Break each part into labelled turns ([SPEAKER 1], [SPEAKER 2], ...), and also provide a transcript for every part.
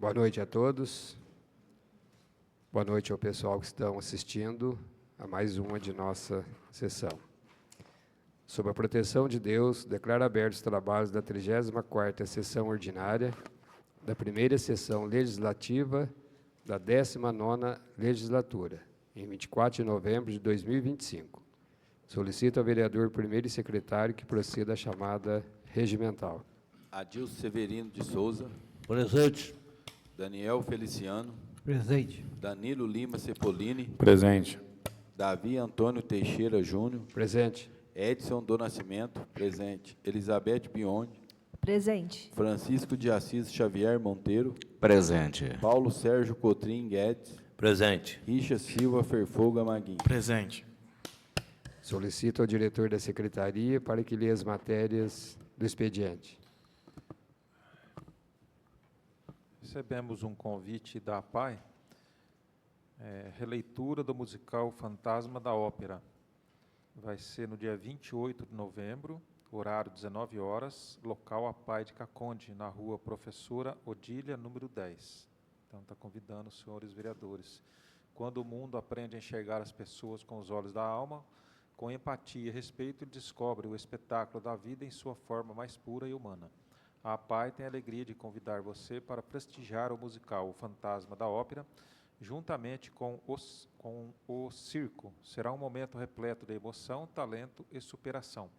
[SPEAKER 1] Boa noite a todos. Boa noite ao pessoal que estão assistindo a mais uma de nossa sessão. Sob a proteção de Deus, declaro abertos os trabalhos da 34ª Sessão Ordinária, da primeira Sessão Legislativa da 19ª Legislatura, em 24 de novembro de 2025. Solicito ao vereador primeiro e secretário que proceda à chamada regimental.
[SPEAKER 2] Adilson Severino de Souza.
[SPEAKER 3] Presente.
[SPEAKER 2] Daniel Feliciano.
[SPEAKER 4] Presente.
[SPEAKER 2] Danilo Lima Cepolini.
[SPEAKER 5] Presente.
[SPEAKER 2] Davi Antônio Teixeira Júnior.
[SPEAKER 1] Presente.
[SPEAKER 2] Edson do Nascimento. Presente. Elizabeth Biondi.
[SPEAKER 6] Presente.
[SPEAKER 2] Francisco de Assis Xavier Monteiro.
[SPEAKER 3] Presente.
[SPEAKER 2] Paulo Sérgio Cotrim Guedes.
[SPEAKER 3] Presente.
[SPEAKER 2] Richa Silva Ferfolga Maguinho.
[SPEAKER 5] Presente.
[SPEAKER 1] Solicito ao diretor da secretaria para que leia as matérias do expediente.
[SPEAKER 7] Recebemos um convite da APAI, releitura do musical Fantasma da Ópera. Vai ser no dia 28 de novembro, horário 19 horas, local APAI de Caconde, na rua Professora Odília, número 10. Então, está convidando os senhores vereadores. Quando o mundo aprende a enxergar as pessoas com os olhos da alma, com empatia e respeito, ele descobre o espetáculo da vida em sua forma mais pura e humana. A APAI tem a alegria de convidar você para prestigiar o musical O Fantasma da Ópera, juntamente com o circo. Será um momento repleto de emoção, talento e superação,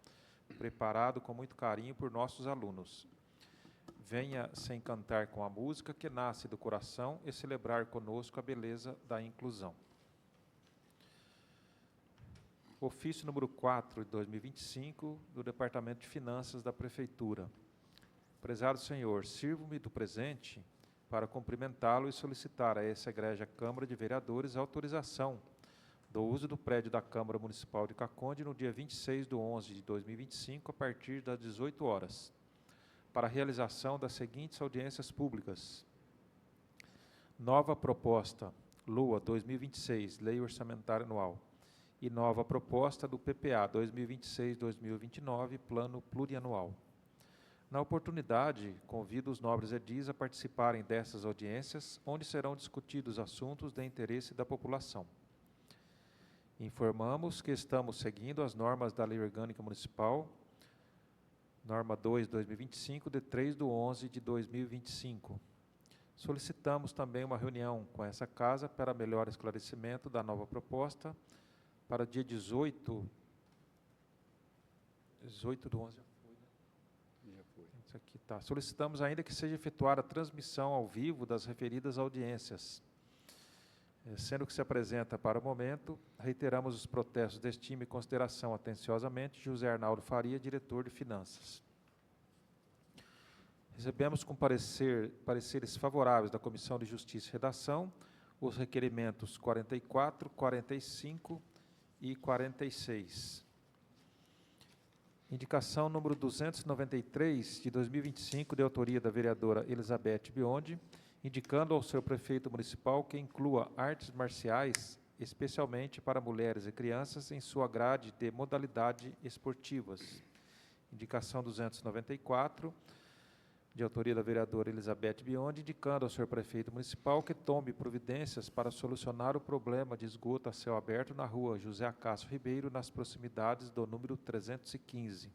[SPEAKER 7] preparado com muito carinho por nossos alunos. Venha se encantar com a música que nasce do coração e celebrar conosco a beleza da inclusão. Ofício número 4 de 2025, do Departamento de Finanças da Prefeitura. Prezado Senhor, sirvo-me do presente para cumprimentá-lo e solicitar a essa egrégia Câmara de Vereadores a autorização do uso do prédio da Câmara Municipal de Caconde no dia 26 de 11 de 2025, a partir das 18 horas, para a realização das seguintes audiências públicas. Nova proposta, LUA 2026, Lei Orçamentária Anual, e nova proposta do PPA 2026-2029, Plano Plurianual. Na oportunidade, convido os nobres edis a participarem dessas audiências, onde serão discutidos assuntos de interesse da população. Informamos que estamos seguindo as normas da Lei Orgânica Municipal, norma 2/2025, de 3 de 11 de 2025. Solicitamos também uma reunião com essa casa para melhor esclarecimento da nova proposta para dia 18 de 11. Isso aqui tá. Solicitamos ainda que seja efetuada a transmissão ao vivo das referidas audiências. Sendo que se apresenta para o momento, reiteramos os protestos de estima e consideração atenciosamente, José Arnaldo Faria, diretor de Finanças. Recebemos com pareceres favoráveis da Comissão de Justiça e Redação os requerimentos 44, 45 e 46. Indicação número 293, de 2025, de autoria da vereadora Elizabeth Biondi, indicando ao seu prefeito municipal que inclua artes marciais, especialmente para mulheres e crianças, em sua grade de modalidades esportivas. Indicação 294, de autoria da vereadora Elizabeth Biondi, indicando ao senhor prefeito municipal que tome providências para solucionar o problema de esgoto a céu aberto na rua José Acácio Ribeiro, nas proximidades do número 315.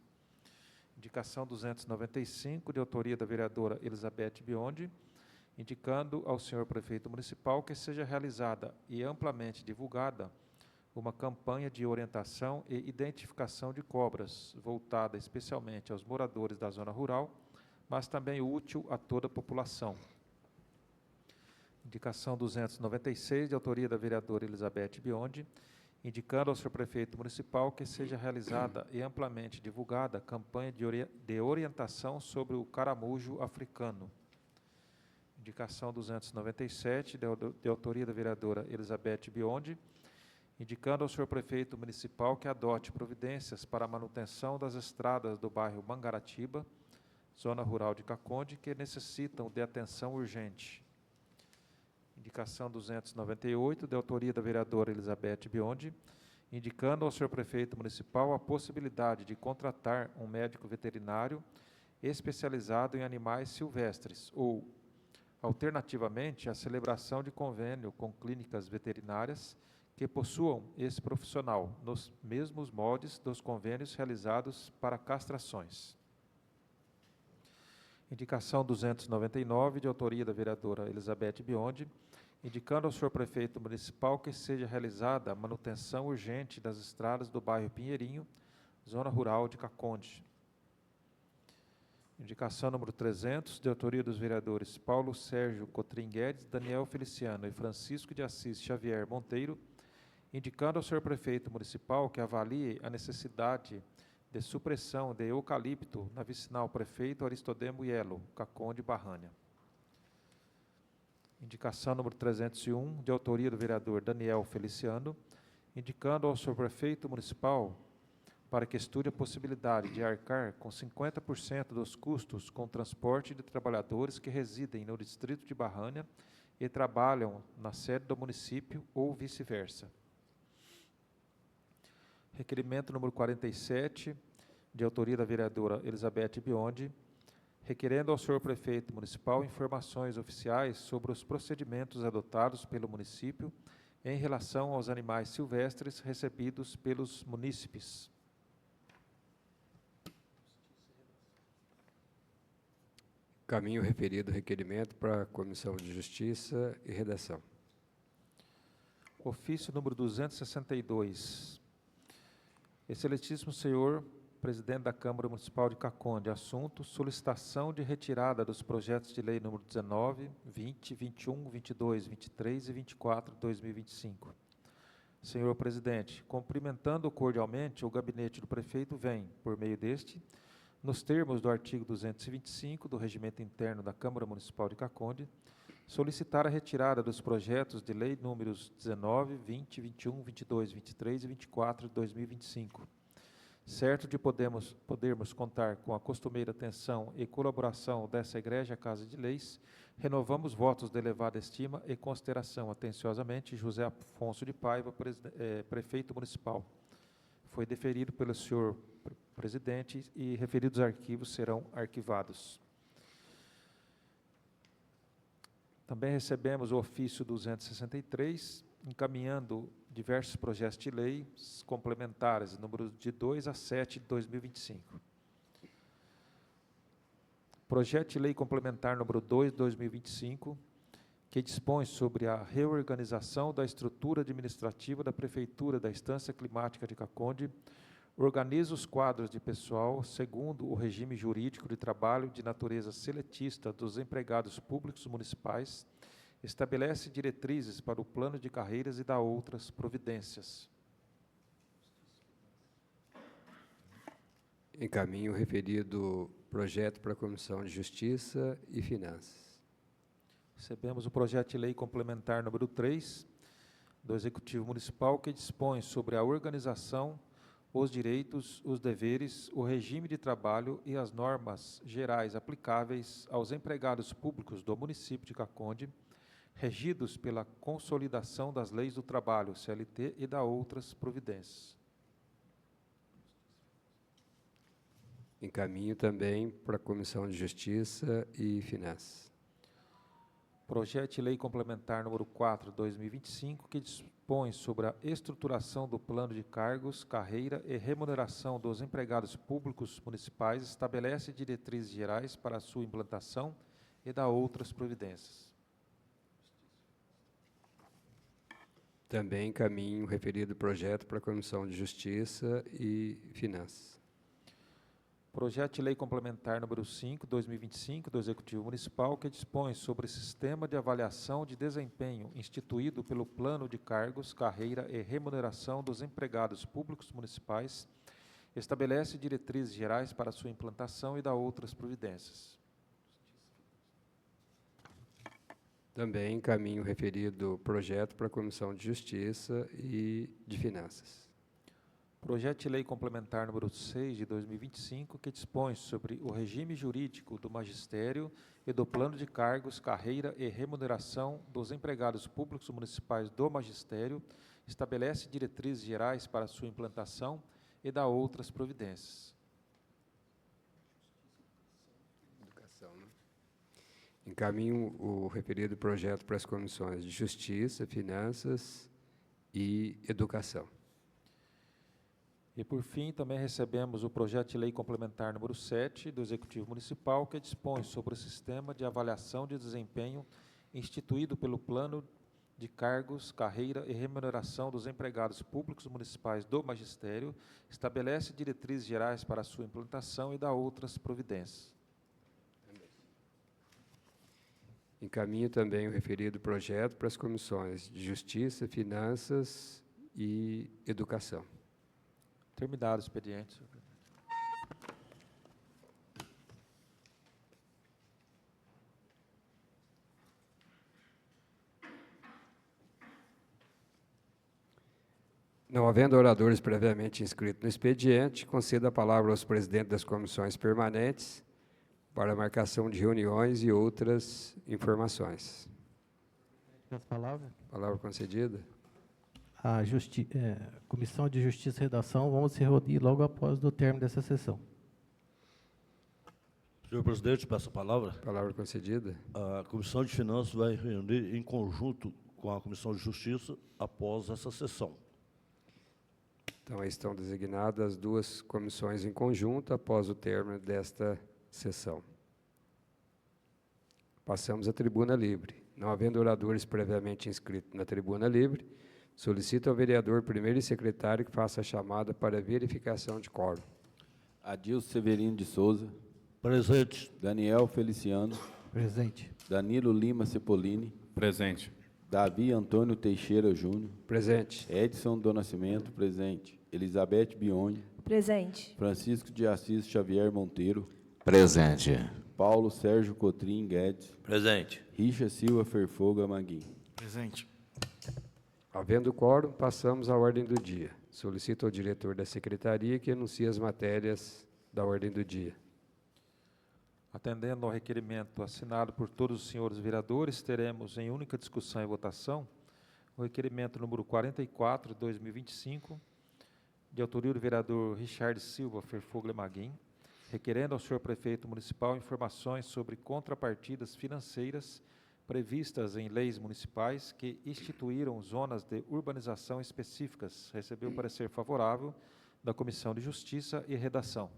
[SPEAKER 7] Indicação 295, de autoria da vereadora Elizabeth Biondi, indicando ao senhor prefeito municipal que seja realizada e amplamente divulgada uma campanha de orientação e identificação de cobras, voltada especialmente aos moradores da zona rural, mas também útil a toda a população. Indicação 296, de autoria da vereadora Elizabeth Biondi, indicando ao senhor prefeito municipal que seja realizada e amplamente divulgada campanha de orientação sobre o caramujo africano. Indicação 297, de autoria da vereadora Elizabeth Biondi, indicando ao senhor prefeito municipal que adote providências para a manutenção das estradas do bairro Mangaratiba, zona rural de Caconde, que necessitam de atenção urgente. Indicação 298, de autoria da vereadora Elizabeth Biondi, indicando ao senhor prefeito municipal a possibilidade de contratar um médico veterinário especializado em animais silvestres, ou Alternativamente, a celebração de convênio com clínicas veterinárias que possuam esse profissional, nos mesmos moldes dos convênios realizados para castrações. Indicação 299, de autoria da vereadora Elizabeth Biondi, indicando ao senhor prefeito municipal que seja realizada a manutenção urgente das estradas do bairro Pinheirinho, zona rural de Caconde. Indicação número 300, de autoria dos vereadores Paulo Sérgio Cotrim Guedes, Daniel Feliciano e Francisco de Assis Xavier Monteiro, indicando ao senhor prefeito municipal que avalie a necessidade de supressão de eucalipto na vicinal prefeito Aristodemo Ielo, Caconde, Barrânia. Indicação número 301, de autoria do vereador Daniel Feliciano, indicando ao senhor prefeito municipal para que estude a possibilidade de arcar com 50% dos custos com transporte de trabalhadores que residem no distrito de Barrânia e trabalham na sede do município ou vice-versa. Requerimento número 47, de autoria da vereadora Elizabeth Biondi, requerendo ao senhor prefeito municipal informações oficiais sobre os procedimentos adotados pelo município em relação aos animais silvestres recebidos pelos munícipes.
[SPEAKER 1] Caminho referido requerimento para a Comissão de Justiça e Redação.
[SPEAKER 7] Ofício número 262. Excelentíssimo senhor presidente da Câmara Municipal de Caconde, assunto: solicitação de retirada dos projetos de lei número 19, 20, 21, 22, 23 e 24 de 2025. Senhor presidente, cumprimentando cordialmente o gabinete do prefeito, vem, por meio deste, nos termos do artigo 225 do Regimento Interno da Câmara Municipal de Caconde, solicitar a retirada dos projetos de lei números 19, 20, 21, 22, 23 e 24 de 2025. Certo de podermos contar com a costumeira atenção e colaboração dessa Egrégia Casa de Leis, renovamos votos de elevada estima e consideração. Atenciosamente, José Afonso de Paiva, prefeito municipal. Foi deferido pelo senhor presidente e referidos arquivos serão arquivados. Também recebemos o ofício 263, encaminhando diversos projetos de lei complementares, números de 2 a 7 de 2025. Projeto de lei complementar número 2 de 2025, que dispõe sobre a reorganização da estrutura administrativa da Prefeitura da Estância Climática de Caconde, organiza os quadros de pessoal segundo o regime jurídico de trabalho de natureza seletista dos empregados públicos municipais, estabelece diretrizes para o plano de carreiras e dá outras providências.
[SPEAKER 1] Encaminho o referido projeto para a Comissão de Justiça e Finanças.
[SPEAKER 7] Recebemos o projeto de lei complementar número 3 do Executivo Municipal, que dispõe sobre a organização, os direitos, os deveres, o regime de trabalho e as normas gerais aplicáveis aos empregados públicos do município de Caconde, regidos pela consolidação das leis do trabalho, CLT, e da outras providências.
[SPEAKER 1] Encaminho também para a Comissão de Justiça e Finanças.
[SPEAKER 7] Projeto de lei complementar número 4, 2025, que dispõe sobre a estruturação do plano de cargos, carreira e remuneração dos empregados públicos municipais, estabelece diretrizes gerais para a sua implantação e dá outras providências.
[SPEAKER 1] Também encaminho o referido projeto para a Comissão de Justiça e Finanças.
[SPEAKER 7] Projeto de lei complementar número 5, 2025, do Executivo Municipal, que dispõe sobre o sistema de avaliação de desempenho instituído pelo Plano de Cargos, Carreira e Remuneração dos Empregados Públicos Municipais, estabelece diretrizes gerais para sua implantação e dá outras providências.
[SPEAKER 1] Também encaminho o referido projeto para a Comissão de Justiça e de Finanças.
[SPEAKER 7] Projeto de lei complementar número 6 de 2025, que dispõe sobre o regime jurídico do magistério e do plano de cargos, carreira e remuneração dos empregados públicos municipais do magistério, estabelece diretrizes gerais para sua implantação e dá outras providências.
[SPEAKER 1] Encaminho o referido projeto para as comissões de Justiça, Finanças e Educação.
[SPEAKER 7] E, por fim, também recebemos o projeto de lei complementar número 7 do Executivo Municipal, que dispõe sobre o sistema de avaliação de desempenho instituído pelo Plano de Cargos, Carreira e Remuneração dos Empregados Públicos Municipais do Magistério, estabelece diretrizes gerais para a sua implantação e dá outras providências.
[SPEAKER 1] Encaminho também o referido projeto para as comissões de Justiça, Finanças e Educação.
[SPEAKER 7] Terminado o expediente, senhor presidente.
[SPEAKER 1] Não havendo oradores previamente inscritos no expediente, concedo a palavra aos presidentes das comissões permanentes para marcação de reuniões e outras informações.
[SPEAKER 4] As palavras.
[SPEAKER 1] Palavra concedida.
[SPEAKER 4] A Comissão de Justiça e Redação, vamos se reunir logo após o término dessa sessão.
[SPEAKER 3] Senhor presidente, peço a palavra.
[SPEAKER 1] Palavra concedida.
[SPEAKER 3] A Comissão de Finanças vai reunir em conjunto com a Comissão de Justiça após essa sessão.
[SPEAKER 1] Então, aí estão designadas as duas comissões em conjunto após o término desta sessão. Passamos à tribuna livre. Não havendo oradores previamente inscritos na tribuna livre, solicito ao vereador primeiro e secretário que faça a chamada para verificação de quórum.
[SPEAKER 2] Adilson Severino de Souza,
[SPEAKER 3] Presente.
[SPEAKER 2] Daniel Feliciano,
[SPEAKER 4] Presente.
[SPEAKER 2] Danilo Lima Cepolini,
[SPEAKER 5] Presente.
[SPEAKER 2] Davi Antônio Teixeira Júnior,
[SPEAKER 1] Presente.
[SPEAKER 2] Edson do Nascimento, presente. Elizabeth Biondi,
[SPEAKER 6] Presente.
[SPEAKER 2] Francisco de Assis Xavier Monteiro,
[SPEAKER 3] Presente.
[SPEAKER 2] Paulo Sérgio Cotrim Guedes,
[SPEAKER 3] Presente.
[SPEAKER 2] Richa Silva Ferfoga Magui.
[SPEAKER 5] Presente.
[SPEAKER 1] Havendo quórum, passamos à ordem do dia. Solicito ao diretor da secretaria que anuncie as matérias da ordem do dia.
[SPEAKER 7] Atendendo ao requerimento assinado por todos os senhores vereadores, teremos em única discussão e votação o requerimento número 44, de 2025, de autoria do vereador Richard Silva Ferfogle Maguim, requerendo ao senhor prefeito municipal informações sobre contrapartidas financeiras previstas em leis municipais que instituíram zonas de urbanização específicas. Recebeu parecer favorável da Comissão de Justiça e Redação.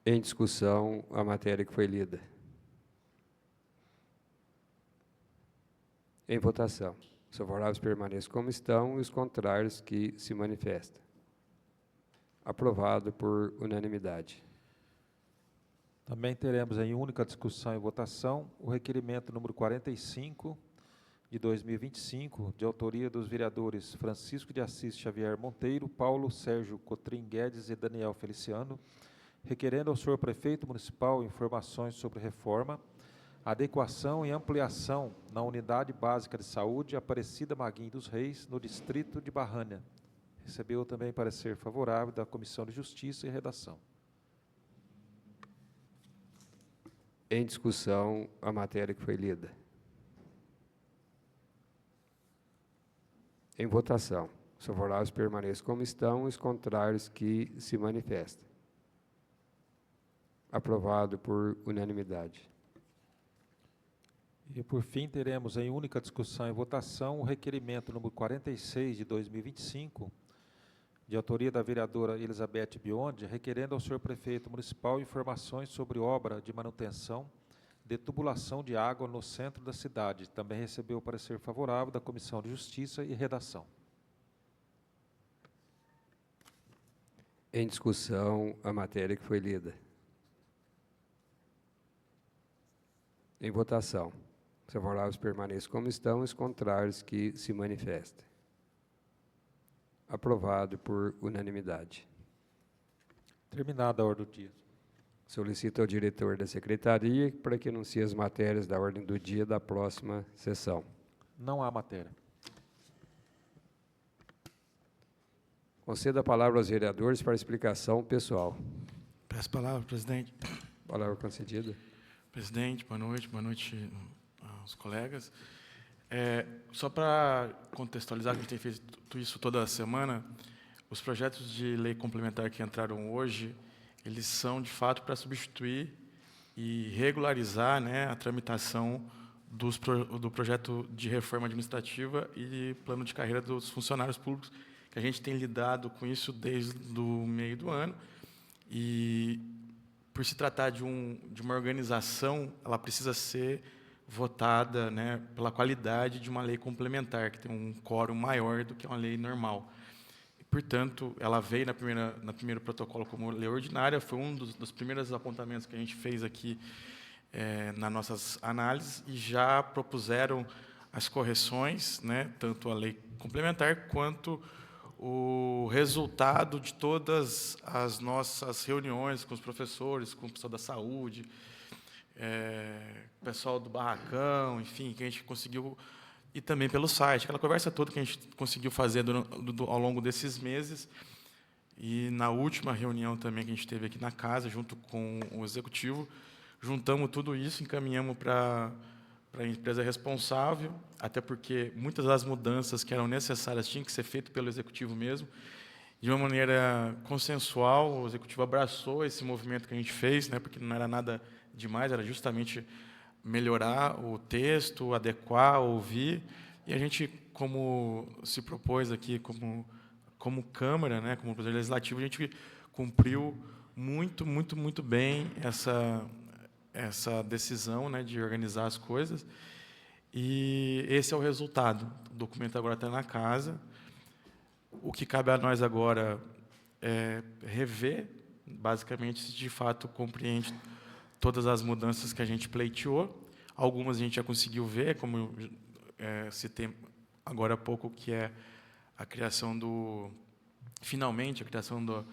[SPEAKER 1] Em discussão, a matéria que foi lida. Em votação. Os favoráveis permaneçam como estão e os contrários que se manifestam. Aprovado por unanimidade.
[SPEAKER 7] Também teremos em única discussão e votação o requerimento número 45, de 2025, de autoria dos vereadores Francisco de Assis Xavier Monteiro, Paulo Sérgio Cotrim Guedes e Daniel Feliciano, requerendo ao senhor prefeito municipal informações sobre reforma, adequação e ampliação na Unidade Básica de Saúde Aparecida Maguim dos Reis, no distrito de Barrânia. Recebeu também parecer favorável da Comissão de Justiça e Redação.
[SPEAKER 1] Em discussão, a matéria que foi lida. Em votação. Os favoráveis permaneçam como estão e os contrários que se manifestem. Aprovado por unanimidade.
[SPEAKER 7] E, por fim, teremos em única discussão e votação o requerimento número 46, de 2025, de autoria da vereadora Elizabeth Biondi, requerendo ao senhor prefeito municipal informações sobre obra de manutenção de tubulação de água no centro da cidade. Também recebeu o parecer favorável da Comissão de Justiça e Redação.
[SPEAKER 1] Em discussão, a matéria que foi lida. Em votação. Os favoráveis permaneçam como estão e os contrários que se manifestem. Aprovado por unanimidade.
[SPEAKER 7] Terminada a ordem do dia.
[SPEAKER 1] Solicito ao diretor da secretaria para que anuncie as matérias da ordem do dia da próxima sessão.
[SPEAKER 7] Não há matéria.
[SPEAKER 1] Concedo a palavra aos vereadores para explicação pessoal.
[SPEAKER 5] Peço a palavra, presidente.
[SPEAKER 1] Palavra concedida.
[SPEAKER 5] Presidente, boa noite aos colegas. Só para contextualizar, que a gente tem feito isso toda semana, os projetos de lei complementar que entraram hoje, eles são, de fato, para substituir e regularizar, né, a tramitação do projeto de reforma administrativa e plano de carreira dos funcionários públicos, que a gente tem lidado com isso desde o meio do ano. E, por se tratar de uma organização, ela precisa ser votada, né, pela qualidade de uma lei complementar, que tem um quórum maior do que uma lei normal. E, portanto, ela veio no primeiro protocolo como lei ordinária, foi um dos primeiros apontamentos que a gente fez aqui nas nossas análises, e já propuseram as correções, né, tanto a lei complementar quanto o resultado de todas as nossas reuniões com os professores, com o pessoal da saúde, pessoal do barracão, enfim, que a gente conseguiu, e também pelo site, aquela conversa toda que a gente conseguiu fazer ao longo desses meses. E na última reunião também que a gente teve aqui na casa, junto com o executivo, juntamos tudo isso, encaminhamos para a empresa responsável, até porque muitas das mudanças que eram necessárias tinham que ser feitas pelo executivo mesmo. De uma maneira consensual, o executivo abraçou esse movimento que a gente fez, né, porque não era nada demais, era justamente melhorar o texto, adequar, ouvir. E a gente, como se propôs aqui, como Câmara, né, como Poder Legislativo, a gente cumpriu muito bem essa decisão, né, de organizar as coisas. E esse é o resultado. O documento agora está na casa. O que cabe a nós agora é rever, basicamente, se de fato compreende todas as mudanças que a gente pleiteou. Algumas a gente já conseguiu ver, como eu citei agora há pouco, que é a criação finalmente, a criação da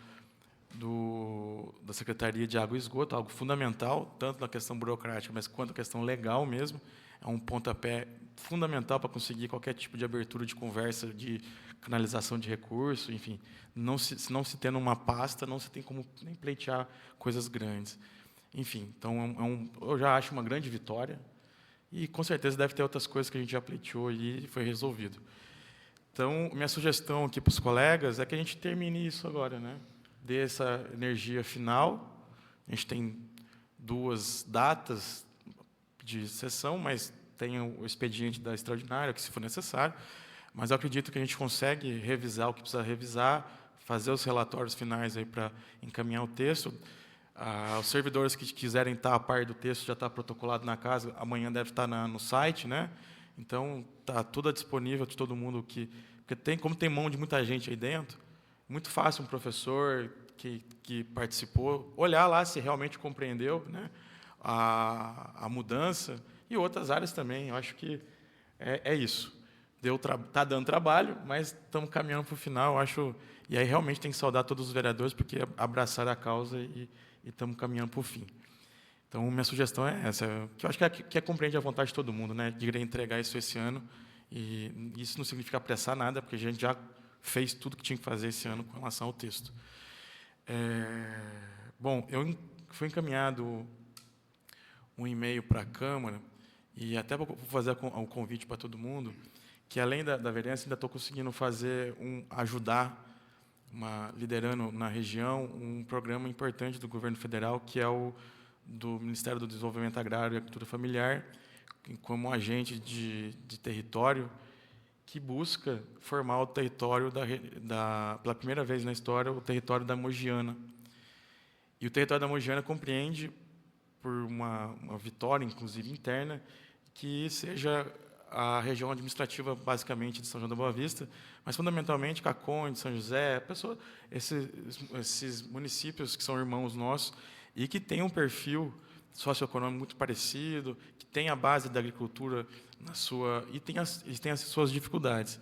[SPEAKER 5] Secretaria de Água e Esgoto, algo fundamental, tanto na questão burocrática, mas quanto na questão legal mesmo. É um pontapé fundamental para conseguir qualquer tipo de abertura de conversa, de canalização de recursos, enfim. Se não se tendo uma pasta, não se tem como nem pleitear coisas grandes. Enfim, então eu já acho uma grande vitória, e com certeza deve ter outras coisas que a gente já pleiteou e foi resolvido. Então, minha sugestão aqui para os colegas é que a gente termine isso agora, né? Dê essa energia final. A gente tem 2 datas de sessão, mas tem o expediente da extraordinária, que se for necessário. Mas eu acredito que a gente consegue revisar o que precisa revisar, fazer os relatórios finais aí para encaminhar o texto. Os servidores que quiserem estar a par do texto já está protocolado na casa, amanhã deve estar no site, né? Então, está tudo disponível de todo mundo porque como tem mão de muita gente aí dentro, muito fácil um professor que participou olhar lá se realmente compreendeu, né, a mudança, e outras áreas também. Eu acho que é isso. Está dando trabalho, mas estamos caminhando para o final, eu acho. E aí realmente tem que saudar todos os vereadores, porque abraçaram a causa e estamos caminhando para o fim. Então, minha sugestão é essa, que eu acho que compreende a vontade de todo mundo, né, de querer entregar isso esse ano. E isso não significa apressar nada, porque a gente já fez tudo que tinha que fazer esse ano com relação ao texto. Bom, foi encaminhado um e-mail para a Câmara, e até vou fazer um convite para todo mundo, que além da vereança, ainda estou conseguindo ajudar, liderando na região, um programa importante do governo federal, que é o do Ministério do Desenvolvimento Agrário e Agricultura Familiar, como agente de território, que busca formar o território pela primeira vez na história, o território da Mogiana. E o território da Mogiana compreende, por uma vitória, inclusive interna, que seja a região administrativa, basicamente, de São João da Boa Vista, mas, fundamentalmente, Caconde, São José, esses municípios que são irmãos nossos e que têm um perfil socioeconômico muito parecido, que tem a base da agricultura e tem as suas dificuldades.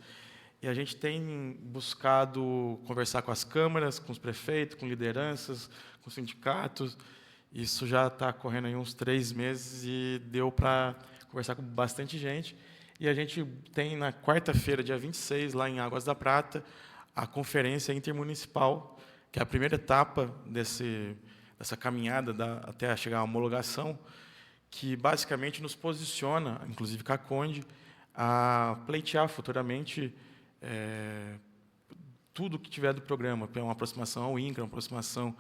[SPEAKER 5] E a gente tem buscado conversar com as câmaras, com os prefeitos, com lideranças, com sindicatos. Isso já está correndo aí uns 3 meses e deu para conversar com bastante gente. E a gente tem, na quarta-feira, dia 26, lá em Águas da Prata, a Conferência Intermunicipal, que é a primeira etapa dessa caminhada até chegar à homologação, que basicamente nos posiciona, inclusive Caconde, a pleitear futuramente tudo que tiver do programa, uma aproximação ao INCRA, uma aproximação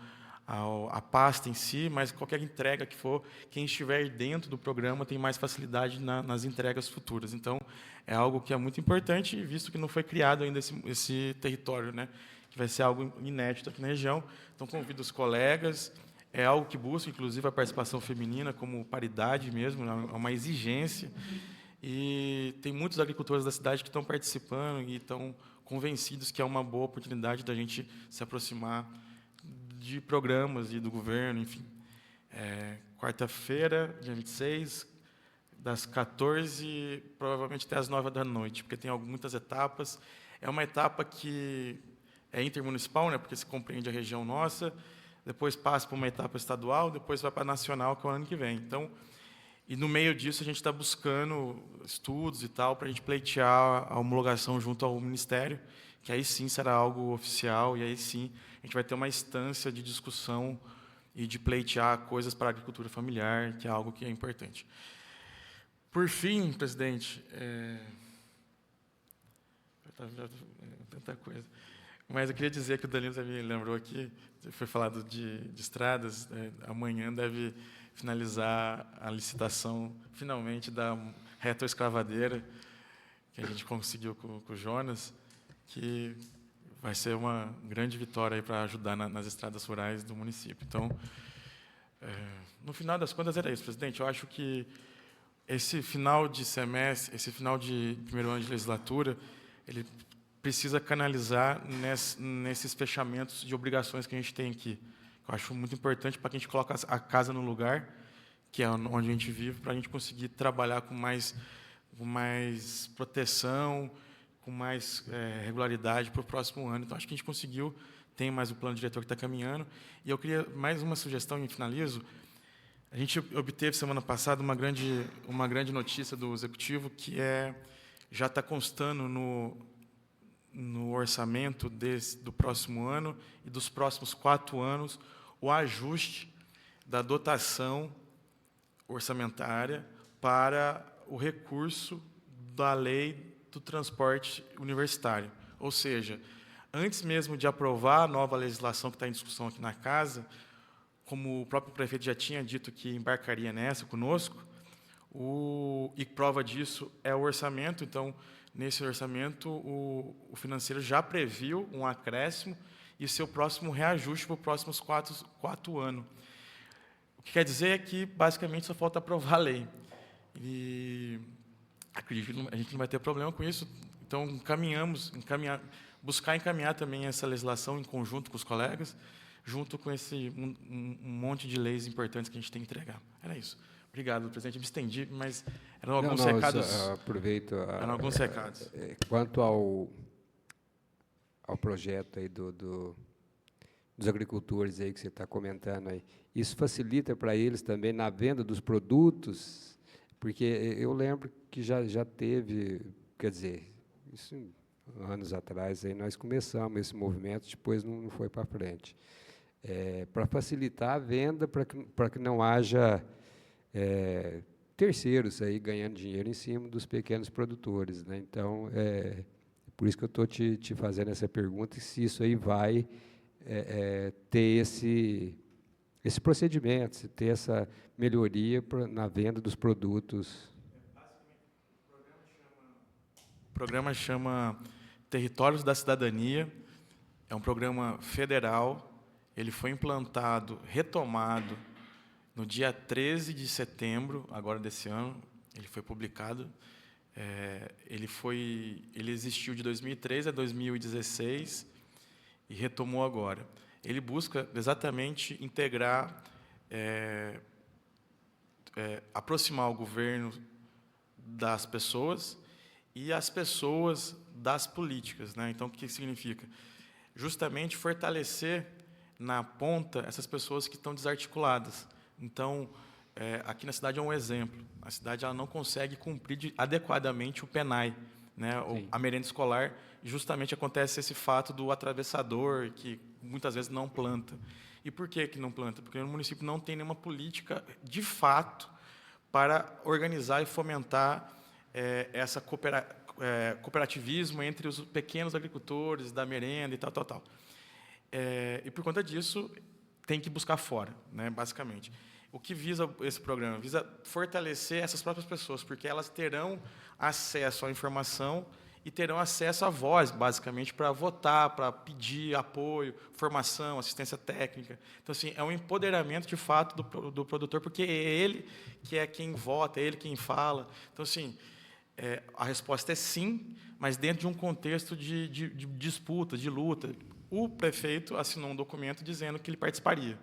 [SPEAKER 5] a pasta em si, mas qualquer entrega que for, quem estiver dentro do programa tem mais facilidade nas entregas futuras. Então, é algo que é muito importante, visto que não foi criado ainda esse território, né? Que vai ser algo inédito aqui na região. Então, convido os colegas, é algo que busca, inclusive, a participação feminina como paridade mesmo, é uma exigência. E tem muitos agricultores da cidade que estão participando e estão convencidos que é uma boa oportunidade da gente se aproximar de programas e do governo, enfim. Quarta-feira, dia 26, das 14, provavelmente até as 9 da noite, porque tem muitas etapas. É uma etapa que é intermunicipal, né, porque se compreende a região nossa, depois passa para uma etapa estadual, depois vai para a nacional, que é o ano que vem. Então, e no meio disso a gente está buscando estudos e tal, para a gente pleitear a homologação junto ao Ministério, que aí sim será algo oficial, e aí sim a gente vai ter uma instância de discussão e de pleitear coisas para a agricultura familiar, que é algo que é importante. Por fim, presidente, tanta coisa. Mas eu queria dizer que o Danilo me lembrou aqui, foi falado de estradas, amanhã deve finalizar a licitação, finalmente, da retroescavadeira, que a gente conseguiu com o Jonas, que vai ser uma grande vitória para ajudar nas estradas rurais do município. Então, no final das contas, era isso, presidente. Eu acho que esse final de semestre, esse final de primeiro ano de legislatura, ele precisa canalizar nesses fechamentos de obrigações que a gente tem aqui. Eu acho muito importante para que a gente coloque a casa no lugar, que é onde a gente vive, para a gente conseguir trabalhar com mais proteção, com mais regularidade para o próximo ano. Então, acho que a gente conseguiu, tem mais o plano diretor que está caminhando. E eu queria mais uma sugestão, e finalizo. A gente obteve, semana passada, uma grande notícia do Executivo, que já está constando no orçamento do próximo ano e dos próximos 4 anos, o ajuste da dotação orçamentária para o recurso da lei do transporte universitário. Ou seja, antes mesmo de aprovar a nova legislação que está em discussão aqui na Casa, como o próprio prefeito já tinha dito que embarcaria nessa conosco, e prova disso é o orçamento. Então, nesse orçamento, o financeiro já previu um acréscimo e o seu próximo reajuste para os próximos 4 anos. O que quer dizer é que, basicamente, só falta aprovar a lei. E acredito que a gente não vai ter problema com isso. Então, buscar encaminhar também essa legislação em conjunto com os colegas, junto com esse um monte de leis importantes que a gente tem que entregar. Era isso. Obrigado, presidente. Eu me estendi, mas eram alguns recados.
[SPEAKER 1] Aproveito.
[SPEAKER 5] Eram alguns recados.
[SPEAKER 1] Quanto ao projeto aí dos agricultores aí que você está comentando aí, isso facilita para eles também na venda dos produtos, porque eu lembro que já teve, quer dizer, isso anos atrás aí nós começamos esse movimento, depois não foi para frente, para facilitar a venda, para que não haja terceiros aí ganhando dinheiro em cima dos pequenos produtores, né? Então, por isso que eu estou te fazendo essa pergunta, se isso aí vai ter esse procedimento, se ter essa melhoria na venda dos produtos.
[SPEAKER 5] O programa chama Territórios da Cidadania, é um programa federal, ele foi implantado, retomado, no dia 13 de setembro, agora desse ano, ele foi publicado. Ele existiu de 2003 a 2016 e retomou agora. Ele busca exatamente integrar, aproximar o governo das pessoas e as pessoas das políticas, né? Então, o que significa? Justamente fortalecer na ponta essas pessoas que estão desarticuladas. Então, aqui na cidade é um exemplo. A cidade ela não consegue cumprir adequadamente o PENAI, né? A merenda escolar. Justamente acontece esse fato do atravessador, que muitas vezes não planta. E por que não planta? Porque o município não tem nenhuma política, de fato, para organizar e fomentar essa cooperativismo entre os pequenos agricultores da merenda e tal. E, por conta disso, tem que buscar fora, né, basicamente. O que visa esse programa? Visa fortalecer essas próprias pessoas, porque elas terão acesso à informação e terão acesso à voz, basicamente, para votar, para pedir apoio, formação, assistência técnica. Então, assim, é um empoderamento, de fato, do produtor, porque é ele que é quem vota, é ele quem fala. Então, assim, a resposta é sim, mas dentro de um contexto de disputa, de luta. O prefeito assinou um documento dizendo que ele participaria.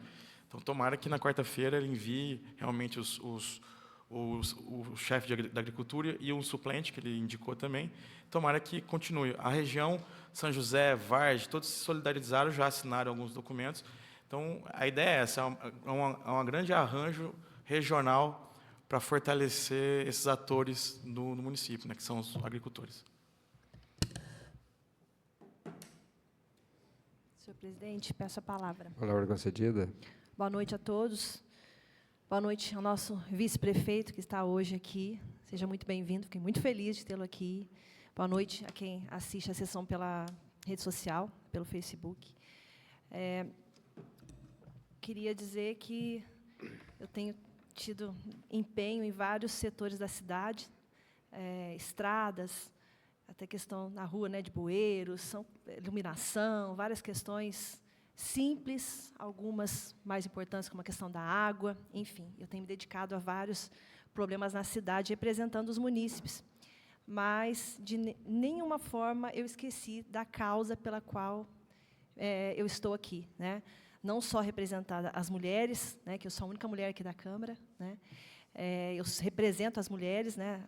[SPEAKER 5] Então, tomara que na quarta-feira ele envie realmente o chefe da agricultura e um suplente, que ele indicou também. Tomara que continue. A região, São José, Vargem, todos se solidarizaram, já assinaram alguns documentos. Então, a ideia é essa, é um grande arranjo regional para fortalecer esses atores no município, né, que são os agricultores.
[SPEAKER 6] Senhor presidente, peço a palavra.
[SPEAKER 1] Palavra concedida.
[SPEAKER 6] Boa noite a todos. Boa noite ao nosso vice-prefeito, que está hoje aqui. Seja muito bem-vindo, fiquei muito feliz de tê-lo aqui. Boa noite a quem assiste a sessão pela rede social, pelo Facebook. Queria dizer que eu tenho tido empenho em vários setores da cidade, estradas, até questão na rua, né, de bueiros, iluminação, várias questões simples, algumas mais importantes, como a questão da água, enfim, eu tenho me dedicado a vários problemas na cidade, representando os munícipes, mas de nenhuma forma eu esqueci da causa pela qual eu estou aqui, né? Não só representar as mulheres, né, que eu sou a única mulher aqui da Câmara, né? Eu represento as mulheres, né,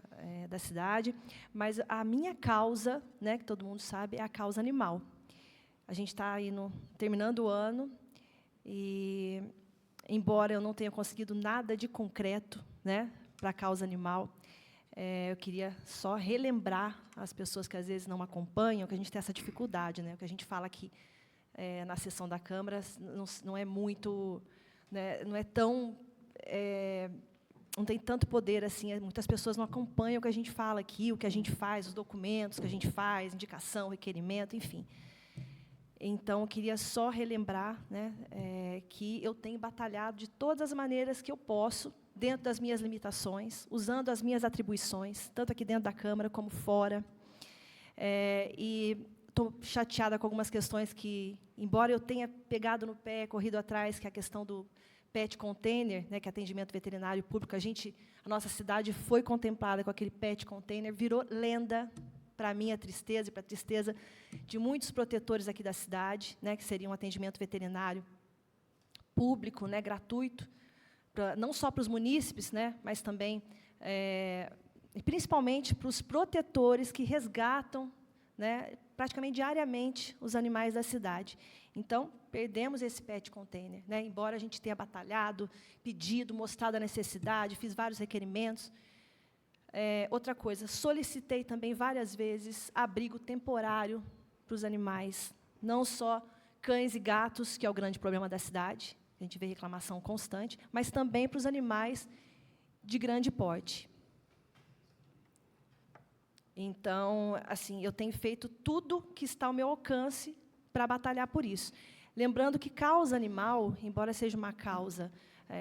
[SPEAKER 6] da cidade, mas a minha causa, né, que todo mundo sabe, é a causa animal. A gente está aí terminando o ano e, embora eu não tenha conseguido nada de concreto, né, para a causa animal, eu queria só relembrar as pessoas que às vezes não acompanham que a gente tem essa dificuldade, né, o que a gente fala aqui na sessão da Câmara não é muito, né, não é tão não tem tanto poder assim, muitas pessoas não acompanham o que a gente fala aqui, o que a gente faz, os documentos que a gente faz, indicação, requerimento, enfim. Então, eu queria só relembrar, né, que eu tenho batalhado de todas as maneiras que eu posso, dentro das minhas limitações, usando as minhas atribuições, tanto aqui dentro da Câmara como fora. E estou chateada com algumas questões que, embora eu tenha pegado no pé, corrido atrás, que é a questão do PET container, né, que é atendimento veterinário público, a nossa cidade foi contemplada com aquele PET container, virou lenda, para a minha tristeza e para a tristeza de muitos protetores aqui da cidade, né, que seria um atendimento veterinário público, né, gratuito, não só para os munícipes, né, mas também, e principalmente, para os protetores que resgatam, né, praticamente diariamente os animais da cidade. Então, perdemos esse PET container, né, embora a gente tenha batalhado, pedido, mostrado a necessidade, fiz vários requerimentos. Outra coisa, solicitei também várias vezes abrigo temporário para os animais, não só cães e gatos, que é o grande problema da cidade, a gente vê reclamação constante, mas também para os animais de grande porte. Então, assim, eu tenho feito tudo que está ao meu alcance para batalhar por isso. Lembrando que causa animal, embora seja uma causa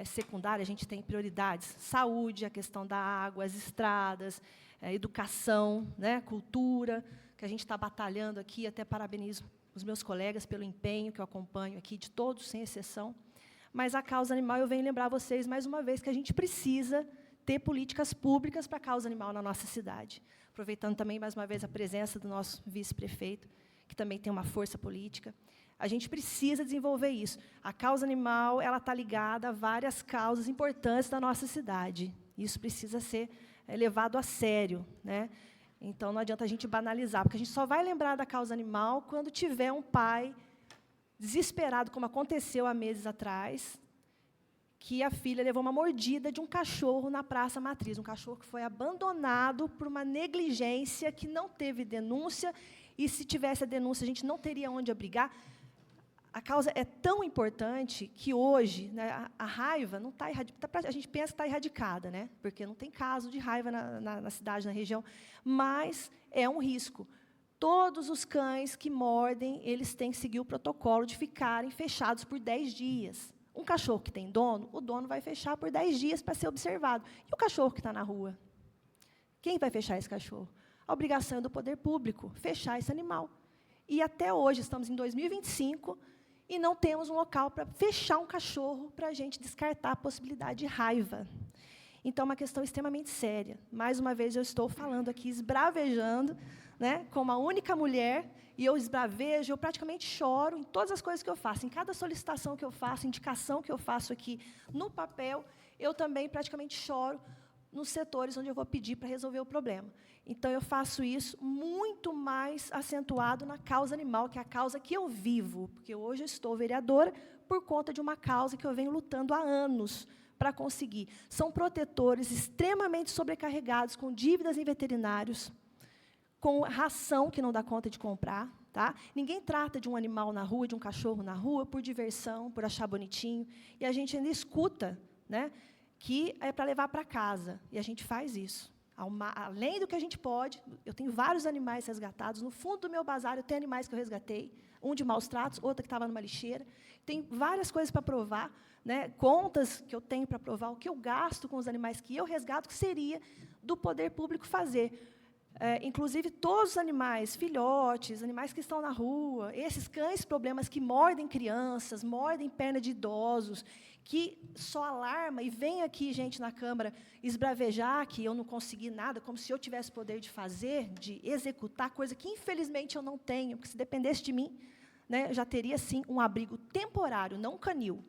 [SPEAKER 6] secundária, a gente tem prioridades, saúde, a questão da água, as estradas, educação, né, cultura, que a gente está batalhando aqui, até parabenizo os meus colegas pelo empenho que eu acompanho aqui, de todos, sem exceção. Mas a causa animal, eu venho lembrar vocês, mais uma vez, que a gente precisa ter políticas públicas para a causa animal na nossa cidade. Aproveitando também, mais uma vez, a presença do nosso vice-prefeito, que também tem uma força política. A gente precisa desenvolver isso. A causa animal está ligada a várias causas importantes da nossa cidade. Isso precisa ser levado a sério, né? Então, não adianta a gente banalizar, porque a gente só vai lembrar da causa animal quando tiver um pai desesperado, como aconteceu há meses atrás, que a filha levou uma mordida de um cachorro na Praça Matriz, um cachorro que foi abandonado por uma negligência que não teve denúncia, e se tivesse a denúncia, a gente não teria onde abrigar. A causa é tão importante que hoje, né, a raiva não está erradicada, a gente pensa que está erradicada, né, porque não tem caso de raiva na cidade, na região, mas é um risco. Todos os cães que mordem, eles têm que seguir o protocolo de ficarem fechados por 10 dias. Um cachorro que tem dono, o dono vai fechar por 10 dias para ser observado. E o cachorro que está na rua? Quem vai fechar esse cachorro? A obrigação é do poder público, fechar esse animal. E até hoje, estamos em 2025, e não temos um local para fechar um cachorro para a gente descartar a possibilidade de raiva. Então, é uma questão extremamente séria. Mais uma vez, eu estou falando aqui, esbravejando, né, como a única mulher, e eu esbravejo, eu praticamente choro em todas as coisas que eu faço, em cada solicitação que eu faço, indicação que eu faço aqui no papel, eu também praticamente choro nos setores onde eu vou pedir para resolver o problema. Então, eu faço isso muito mais acentuado na causa animal, que é a causa que eu vivo, porque hoje eu estou vereadora por conta de uma causa que eu venho lutando há anos para conseguir. São protetores extremamente sobrecarregados, com dívidas em veterinários, com ração que não dá conta de comprar. Tá? Ninguém trata de um animal na rua, de um cachorro na rua, por diversão, por achar bonitinho, e a gente ainda escuta, né, que é para levar para casa, e a gente faz isso. Além do que a gente pode, eu tenho vários animais resgatados, no fundo do meu bazar eu tenho animais que eu resgatei, um de maus tratos, outro que estava numa lixeira, tem várias coisas para provar, né, contas que eu tenho para provar, o que eu gasto com os animais que eu resgato, que seria do poder público fazer. Inclusive, todos os animais, filhotes, animais que estão na rua, esses cães problemas que mordem crianças, mordem perna de idosos, que só alarma, e vem aqui, gente, na Câmara, esbravejar que eu não consegui nada, como se eu tivesse poder de fazer, de executar, coisa que, infelizmente, eu não tenho, porque se dependesse de mim, né, já teria, sim, um abrigo temporário, não canil,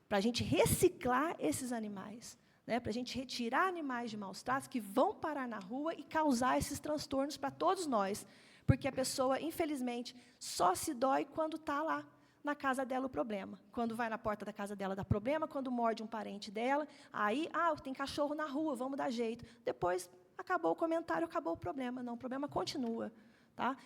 [SPEAKER 6] para a gente reciclar esses animais, né, para a gente retirar animais de maus tratos que vão parar na rua e causar esses transtornos para todos nós, porque a pessoa, infelizmente, só se dói quando está lá na casa dela o problema. Quando vai na porta da casa dela dá problema, quando morde um parente dela, aí, tem cachorro na rua, vamos dar jeito. Depois, acabou o comentário, acabou o problema. Não, o problema continua. Tá?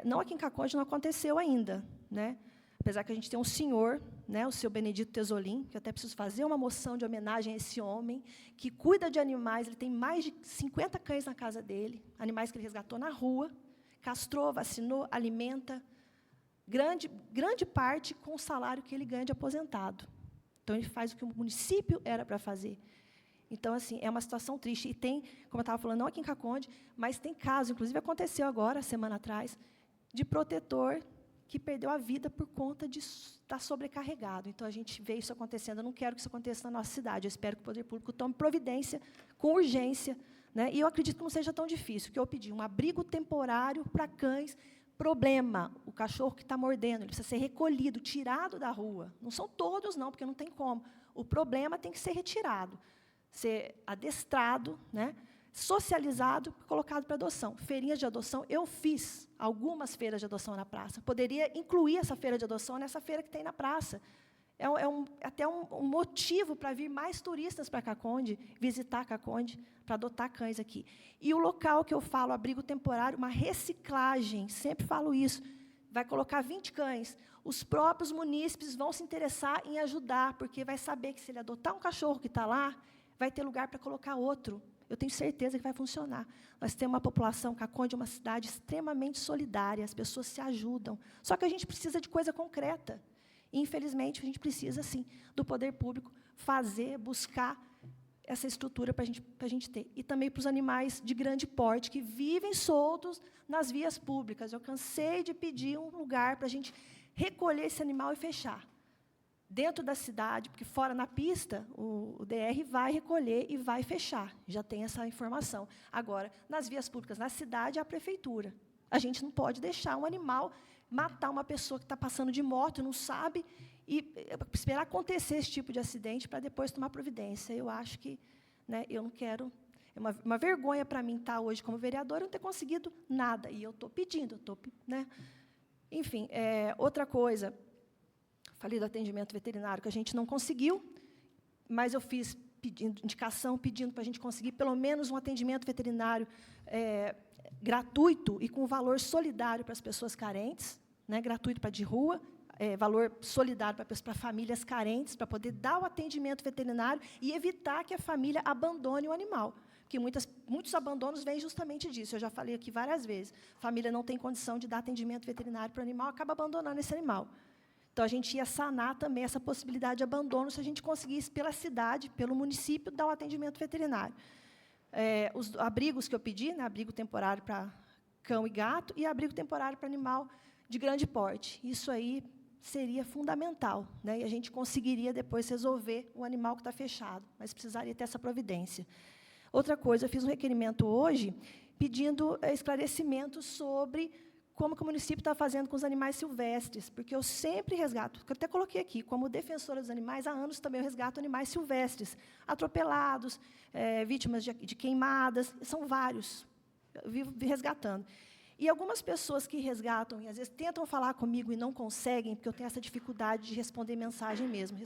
[SPEAKER 6] Não aqui em Caconde não aconteceu ainda, né? Apesar que a gente tem um senhor, né, o seu Benedito Tesolim, que eu até preciso fazer uma moção de homenagem a esse homem, que cuida de animais, ele tem mais de 50 cães na casa dele, animais que ele resgatou na rua, castrou, vacinou, alimenta, grande parte com o salário que ele ganha de aposentado. Então, ele faz o que o município era para fazer. Então, assim, é uma situação triste. E tem, como eu estava falando, não aqui em Caconde, mas tem caso, inclusive aconteceu agora, semana atrás, de protetor que perdeu a vida por conta de estar sobrecarregado. Então, a gente vê isso acontecendo. Eu não quero que isso aconteça na nossa cidade. Eu espero que o poder público tome providência com urgência. Né? E eu acredito que não seja tão difícil, que eu pedi um abrigo temporário para cães. Problema, o cachorro que está mordendo, ele precisa ser recolhido, tirado da rua. Não são todos, não, porque não tem como. O problema tem que ser retirado, ser adestrado, né? Socializado, colocado para adoção. Feirinhas de adoção, eu fiz algumas feiras de adoção na praça. Poderia incluir essa feira de adoção nessa feira que tem na praça. Até um motivo para vir mais turistas para Caconde, visitar Caconde, para adotar cães aqui. E o local que eu falo, abrigo temporário, uma reciclagem, sempre falo isso, vai colocar 20 cães. Os próprios munícipes vão se interessar em ajudar, porque vai saber que se ele adotar um cachorro que está lá, vai ter lugar para colocar outro. Eu tenho certeza que vai funcionar. Nós temos uma população, Caconde é uma cidade extremamente solidária, as pessoas se ajudam. Só que a gente precisa de coisa concreta. E, infelizmente, a gente precisa, sim, do poder público fazer, buscar essa estrutura para a gente ter. E também para os animais de grande porte, que vivem soltos nas vias públicas. Eu cansei de pedir um lugar para a gente recolher esse animal e fechar. Dentro da cidade, porque fora na pista, o DR vai recolher e vai fechar. Já tem essa informação. Agora, nas vias públicas, na cidade, é a prefeitura. A gente não pode deixar um animal matar uma pessoa que está passando de moto, não sabe, e esperar acontecer esse tipo de acidente para depois tomar providência. Eu acho que, né, eu não quero... É uma vergonha para mim estar hoje como vereadora e não ter conseguido nada. E eu estou pedindo, né? Enfim, outra coisa... Falei do atendimento veterinário, que a gente não conseguiu, mas eu fiz indicação pedindo para a gente conseguir pelo menos um atendimento veterinário gratuito e com valor solidário para as pessoas carentes, né, gratuito para de rua, valor solidário para famílias carentes, para poder dar o atendimento veterinário e evitar que a família abandone o animal. Porque muitos abandonos vêm justamente disso. Eu já falei aqui várias vezes. A família não tem condição de dar atendimento veterinário para o animal, acaba abandonando esse animal. Então, a gente ia sanar também essa possibilidade de abandono se a gente conseguisse, pela cidade, pelo município, dar um atendimento veterinário. Os abrigos que eu pedi, né, abrigo temporário para cão e gato e abrigo temporário para animal de grande porte. Isso aí seria fundamental, né, e a gente conseguiria depois resolver o animal que está fechado, mas precisaria ter essa providência. Outra coisa, eu fiz um requerimento hoje pedindo esclarecimentos sobre como que o município está fazendo com os animais silvestres, porque eu sempre resgato, eu até coloquei aqui, como defensora dos animais, há anos também eu resgato animais silvestres, atropelados, vítimas de queimadas, são vários, eu vivo resgatando. E algumas pessoas que resgatam, e às vezes tentam falar comigo e não conseguem, porque eu tenho essa dificuldade de responder mensagem mesmo,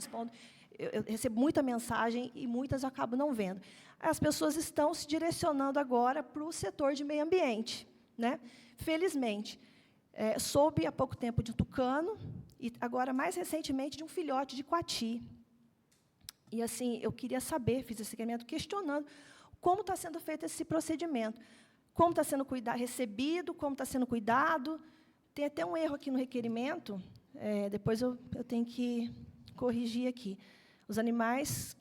[SPEAKER 6] eu recebo muita mensagem e muitas eu acabo não vendo. As pessoas estão se direcionando agora para o setor de meio ambiente, né? Felizmente, soube há pouco tempo de um tucano e agora, mais recentemente, de um filhote de coati. E, assim, eu queria saber, fiz esse requerimento questionando como está sendo feito esse procedimento, como está sendo recebido, como está sendo cuidado. Tem até um erro aqui no requerimento, depois eu tenho que corrigir aqui. Os animais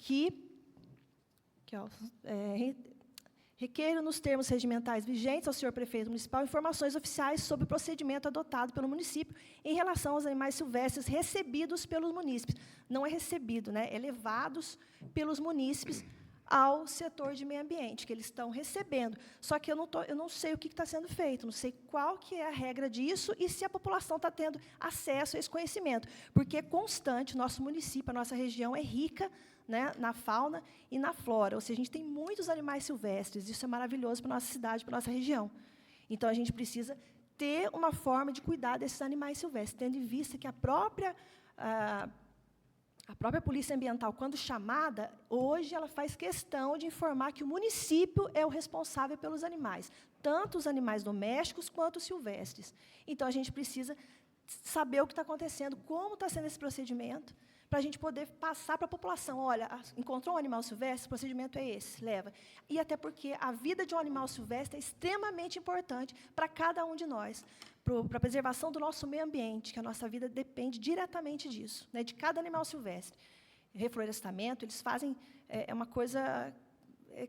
[SPEAKER 6] requeiro, nos termos regimentais vigentes ao senhor prefeito municipal, informações oficiais sobre o procedimento adotado pelo município em relação aos animais silvestres recebidos pelos munícipes. Não é recebido, né? É levados pelos munícipes ao setor de meio ambiente, que eles estão recebendo. Só que eu não sei o que está sendo feito, não sei qual que é a regra disso e se a população está tendo acesso a esse conhecimento, porque é constante, nosso município, a nossa região é rica, né, na fauna e na flora, ou seja, a gente tem muitos animais silvestres, isso é maravilhoso para a nossa cidade, para a nossa região. Então, a gente precisa ter uma forma de cuidar desses animais silvestres, tendo em vista que a própria Polícia Ambiental, quando chamada, hoje ela faz questão de informar que o município é o responsável pelos animais, tanto os animais domésticos quanto os silvestres. Então, a gente precisa saber o que está acontecendo, como está sendo esse procedimento, para a gente poder passar para a população, olha, encontrou um animal silvestre, o procedimento é esse, leva. E até porque a vida de um animal silvestre é extremamente importante para cada um de nós, para a preservação do nosso meio ambiente, que a nossa vida depende diretamente disso, né, de cada animal silvestre. Reflorestamento, eles fazem, uma coisa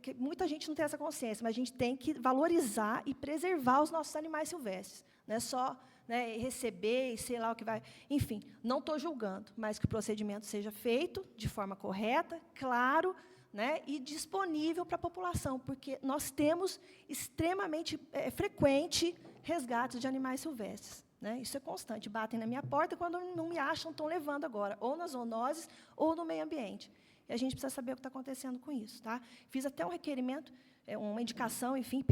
[SPEAKER 6] que muita gente não tem essa consciência, mas a gente tem que valorizar e preservar os nossos animais silvestres, não é só, né, receber e sei lá o que vai... Enfim, não estou julgando, mas que o procedimento seja feito de forma correta, claro, né, e disponível para a população, porque nós temos extremamente frequente resgates de animais silvestres. Né, isso é constante, batem na minha porta quando não me acham, estão levando agora, ou nas zoonoses ou no meio ambiente. E a gente precisa saber o que está acontecendo com isso. Tá? Fiz até um requerimento, uma indicação, enfim,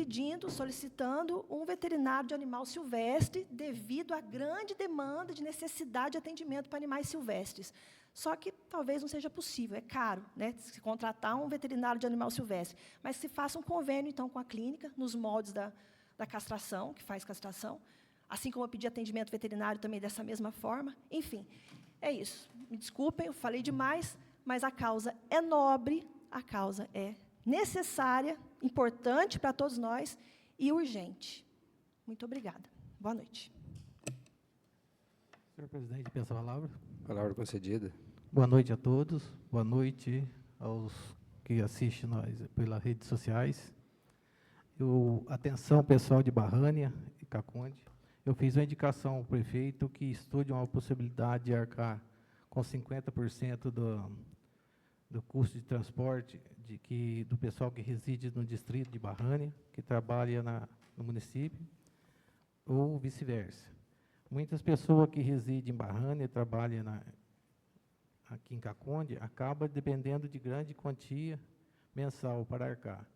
[SPEAKER 6] solicitando um veterinário de animal silvestre devido à grande demanda de necessidade de atendimento para animais silvestres. Só que talvez não seja possível, é caro, né, se contratar um veterinário de animal silvestre. Mas se faça um convênio, então, com a clínica, nos moldes da castração, que faz castração, assim como eu pedi atendimento veterinário também dessa mesma forma. Enfim, é isso. Me desculpem, eu falei demais, mas a causa é nobre, a causa é necessária, importante para todos nós e urgente. Muito obrigada. Boa noite.
[SPEAKER 4] Senhor presidente, peço a palavra.
[SPEAKER 1] Palavra concedida.
[SPEAKER 4] Boa noite a todos. Boa noite aos que assistem nós pelas redes sociais. Atenção, pessoal de Barrânia e Caconde. Eu fiz uma indicação ao prefeito que estude uma possibilidade de arcar com 50% do custo de transporte do pessoal que reside no distrito de Barrânia, que trabalha no município, ou vice-versa. Muitas pessoas que residem em Barrânia e trabalham aqui em Caconde acabam dependendo de grande quantia mensal para arcar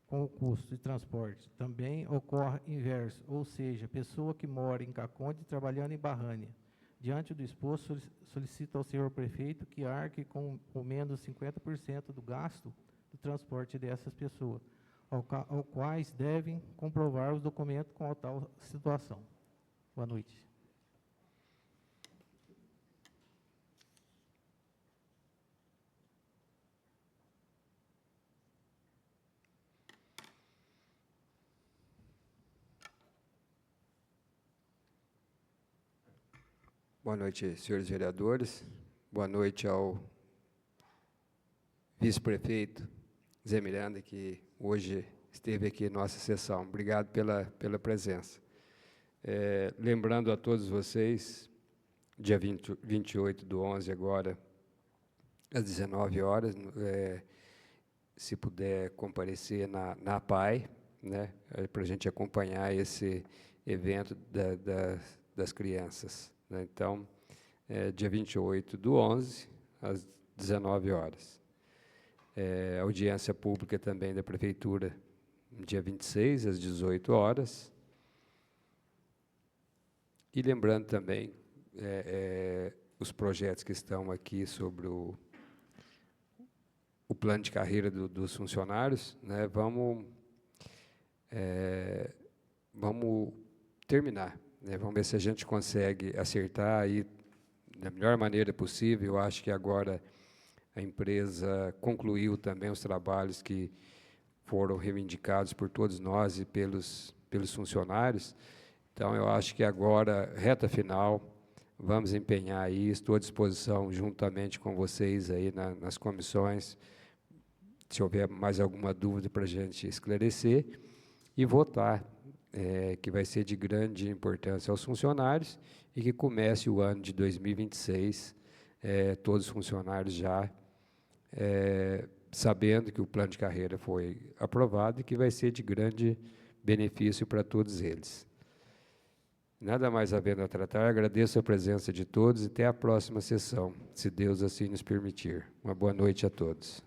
[SPEAKER 4] com o custo de transporte. Também ocorre inverso, ou seja, pessoa que mora em Caconde trabalhando em Barrânia. Diante do exposto, solicito ao senhor prefeito que arque com menos 50% do gasto do transporte dessas pessoas, ao quais devem comprovar os documentos com a tal situação. Boa noite.
[SPEAKER 1] Boa noite, senhores vereadores. Boa noite ao vice-prefeito Zé Miranda, que hoje esteve aqui em nossa sessão. Obrigado pela presença. Lembrando a todos vocês, dia 28/11, agora, às 19 horas, se puder comparecer na APAE, né, para a gente acompanhar esse evento das crianças, né? Então, dia 28/11, às 19 horas. Audiência pública também da Prefeitura, dia 26, às 18 horas. E lembrando também os projetos que estão aqui sobre o plano de carreira dos funcionários, né? Vamos terminar, né? Vamos ver se a gente consegue acertar aí da melhor maneira possível. Eu acho que agora a empresa concluiu também os trabalhos que foram reivindicados por todos nós e pelos funcionários. Então, eu acho que agora, reta final, vamos empenhar aí, estou à disposição, juntamente com vocês aí nas comissões, se houver mais alguma dúvida para a gente esclarecer, e votar, que vai ser de grande importância aos funcionários, e que comece o ano de 2026, todos os funcionários já sabendo que o plano de carreira foi aprovado e que vai ser de grande benefício para todos eles. Nada mais havendo a tratar, agradeço a presença de todos e até a próxima sessão, se Deus assim nos permitir. Uma boa noite a todos.